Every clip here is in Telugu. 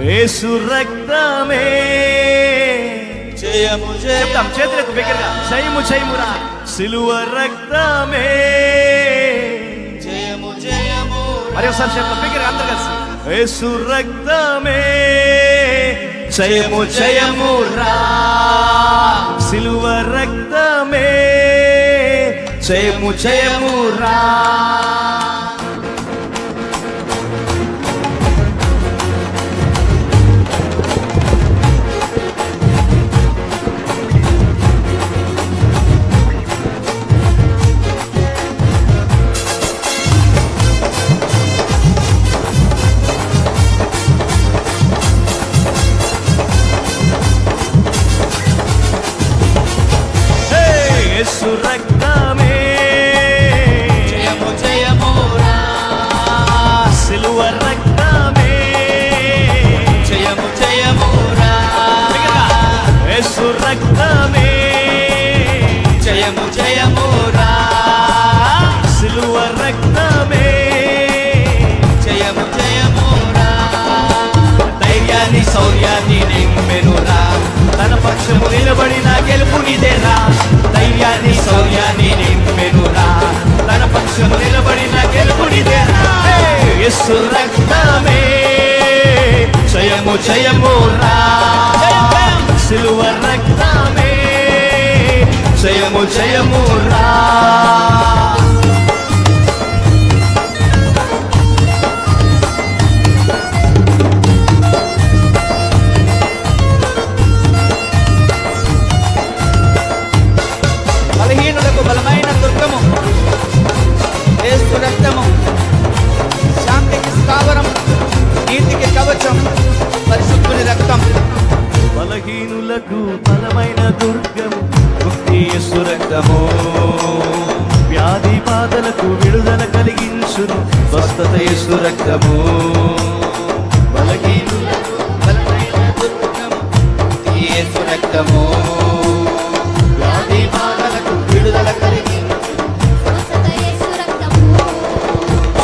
యేసు రక్తమే జయము చెప్తాం చేతులకు బిగ్గరగా జయము జయమురా సిలువ రక్తమే జయము జయము మరి ఒకసారి చెప్తాం బిగ్గరగా అందరూ కలిసి యేసు రక్తమే జయము జయమురా సిలువ రక్తమే జయము జయమురా యేసు రక్తమే జయము జయమురా సిలువ రక్తమే జయము జయమురా యేసు రక్తమే జయము జయమురా సిలువ రక్తమే జయము జయమురా ధైర్యాన్ని శౌర్యాన్ని నింపెనురా తన పక్షము నిలబడిన గెలుపునిదేరా ధైర్యాన్ని శౌర్యాన్ని నింపెనురా తన పక్షము నిలబడిన గెలుపునిదేరా యేసు రక్తమే జయము జయమురా సిలువ రక్తమే జయము జయమురా బలహీనులకు బలమైన దుర్గము యేసు రక్తము శాంతికి స్థావరం నీతికి కవచం పరిశుద్ధుని రక్తం బలహీనులకు బలమైన దుర్గము ముక్తి యేసు రక్తము వ్యాధి బాధలకు విడుదల కలిగించును స్వస్థత యేసు రక్తము బలహీనులకు బలమైన దుర్గము యేసు రక్తము వ్యాధి బాధలకు విడుదల కలిగి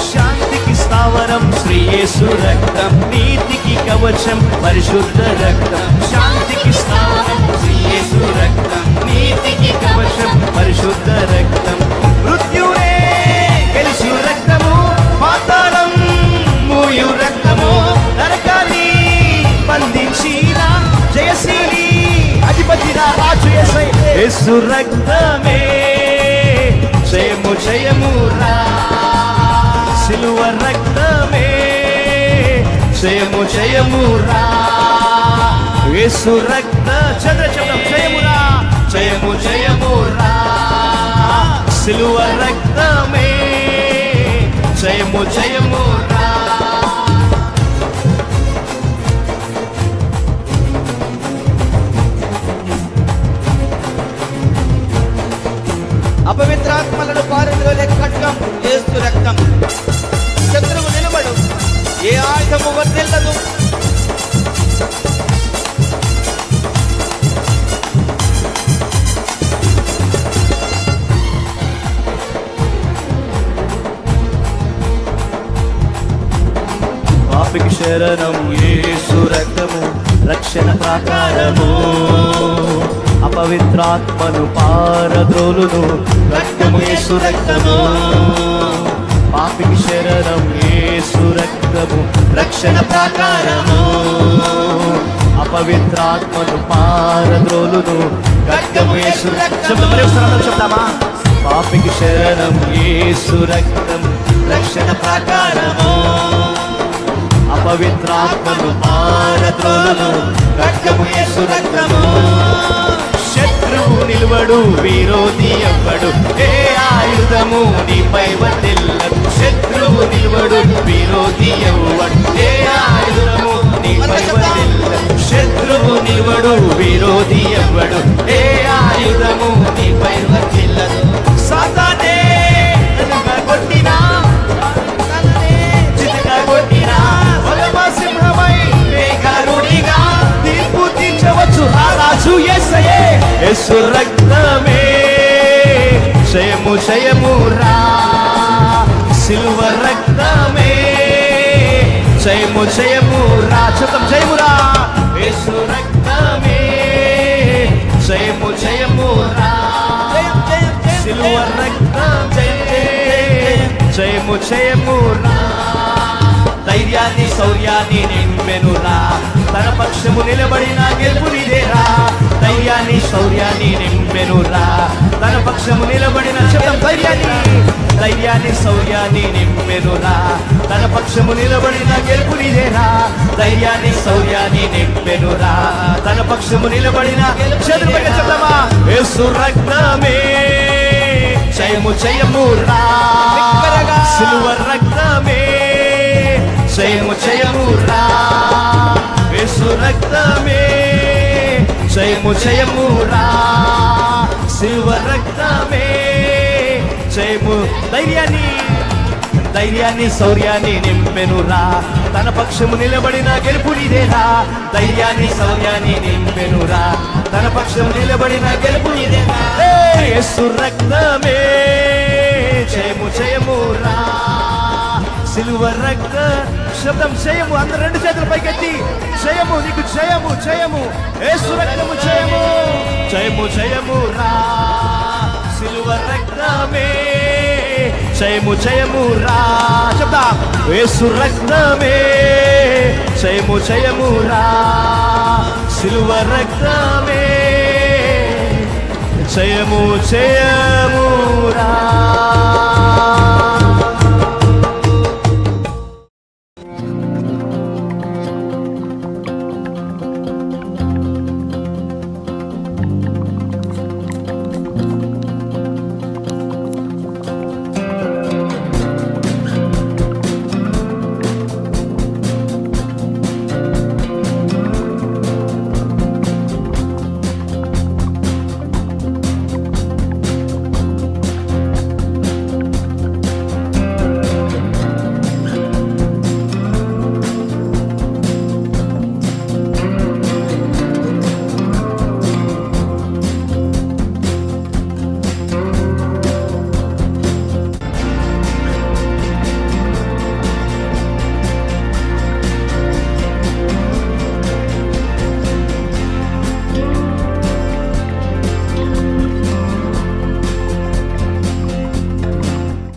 శాంతికి స్థావరం శ్రీ యేసు రక్తం నీతికి కవచం పరిశుద్ధ రక్తం శాంతికి స్థావరం శ్రీ యేసు రక్తం నీతికి కవచం పరిశుద్ధ రక్తం మృత్యునే గెలుచు రక్తము పాతాళం మూయు రక్తము నరకాన్ని బంధించిన జయశీలి అధిపతి రాజు యేసు రక్తమే జయము జయమురా సిలువ రక్తమే జయము జయమురా యేసు రక్త చంద్రచంద్రం జయమురా జయము జయమురా సిలువ రక్తమే జయము జయమురా అపవిత్రాత్మలను పారద్రోలే ఖడ్గం యేసు రక్తం శత్రువు నిలబడు ఏ ఆయుధము వర్తిల్లదు పాపికి శరణం యేసు రక్తము రక్షణ ప్రాకారము అపవిత్రాత్మను పారద్రోలును రక్తము యేసు రక్తము పాపికి శరణం యేసు రక్తము రక్షణ ప్రాకారము అపవిత్రాత్మను పారద్రోలును రక్తము యేసు రక్తము చెప్తామా పాపికి శరణం యేసు రక్తం రక్షణ ప్రాకారము అపవిత్రాత్మను పారద్రోలును రక్తము యేసు రక్తము శత్రువు నిలువడు విరోధి ఎవ్వడు ఏ ఆయుధము నీపై వర్తిల్లదు శత్రువు నిలువడు విరోధి ఎవ్వడు ఏ ఆయుధము నీపై వర్తిల్లదు శత్రువు నిలువడు విరోధి ఎవ్వడు ఏ ఆయుధము నీపై వర్తిల్లదు సాతానే కొట్టినా చితగా కొట్టినా సింహమై మేఘారుడిగా తీర్పు తీర్చవచ్చు ఆ రాజు యేసయ్యే యేసు రక్తమే జయము జయమురా సిలువ రక్తమే జయ జయము జయమురా చెప్తాం జయమురా యేసు రక్తమే జయము జయమురా జయం జయం జయం సిలువ రక్తమే జయము జయమురా ధైర్యాన్ని శౌర్యాన్ని నింపెనురా తన పక్షము నిలబడిన గెలుపునిదేరా ధైర్యాన్ని శౌర్యాన్ని నింపెనురా తన పక్షము నిలబడిన చెప్తాం ధైర్యాన్ని శౌర్యాన్ని నింపెనురా తన పక్షము నిలబడిన గెలుపునిదేరా ధైర్యాన్ని శౌర్యాన్ని నింపెనురా తన పక్షము నిలబడిన చేతులపైకి చెప్తామా యేసు రక్తమే జయము జయమురా బిగ్గరగా. సిలువ రక్తమే జయము జయమురా యేసు రక్తమే జయము జయమురా సిలువ రక్తమే జయము ధైర్యాన్ని శౌర్యాన్ని నింపెనురా తన పక్షము నిలబడిన గెలుపునిదేరా ధైర్యాన్ని శౌర్యాన్ని నింపెనురా తన పక్షము నిలబడిన గెలుపునిదేరా యేసు రక్తమే జయము జయమురా సిలువ రక్త శబ్దం జయము అందరు రెండు చేతుల పైకెత్తి జయము నీకు జయము జయము యేసు రక్తము జయము జయము జయమురా సిలువ రక్తమే జయము జయమురా చెప్తా యేసు రక్తమే జయము జయమురా సిలువ రక్తమే జయము జయమురా